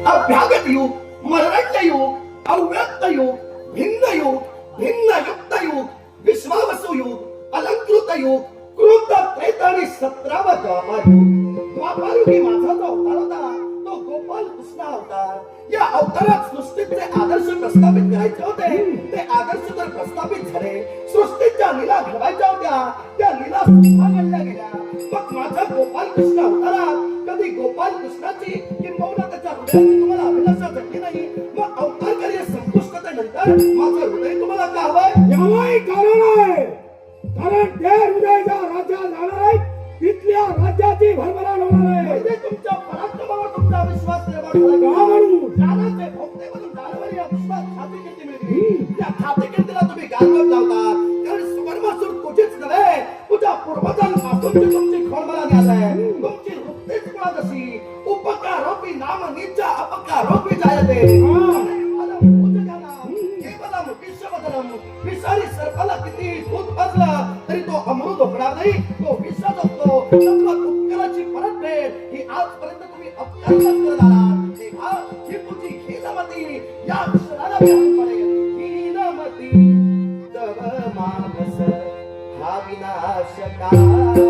अभ्यागत युग, मरणज्ञ युग, अव्यक्त युग, भिन्न युग, भिन्न युक्त युग, विश्वावसु युग, अलंकृत युग, क्रोध त्रेता आणि 17वा द्वापार युग. द्वापार युगी माझा जो अवतार होता तो गोपाल कृष्ण अवतार. या अवतारात सृष्टीचे आदर्श प्रस्थापित करायचे होते. ते आदर्श तर प्रस्थापित झाले. सृष्टीच्या लीला घडवायच्या होत्या, त्या लीला सुद्धा घडल्या गेल्या. मग माझ्या गोपाल कृष्ण अवतारात कधी गोपाल कृष्णाची किंबहुना त्याच्या हृदयाची तुम्हाला अभिलाषा जडली नाही. मग अवतार कार्य संपुष्टतेनंतर माझं हृदय तुम्हाला का हवंय? यावंही कारण आहे. कारण ते हृदय ज्या राज्यात जाणार आहे तिथल्या राज्याची भरभराट होणार आहे. म्हणजे तुमच्या पराक्रमावर तुमचा विश्वास निर्माण झाला. का म्हणून? दानाचे भोगते म्हणून दानवारी या विश्वास खातेकीर्ती मिळते. त्या खातेकीर्तीला तुम्ही गालबोट लावतात. कारण सुवर्णासूर तुझीच नव्हे, तुझ्या पूर्वजांपासूनची तुमची खोडमाला आहे. तुमची वृत्तीच मुळात अशी उपकारोपी नाम नीच अपकारोपी जायते. विषारी सर्पाला किती दूध पाजलं तरी तो अमृत होणार नाही. तो विषाच असतो. उपकाराची परतफेड ही आजपर्यंत तुम्ही अपकारच करत आलात. तेव्हा ही तुझी हीनमती या क्षणाला पडेल. हीनमती तव मानस हा विनाश का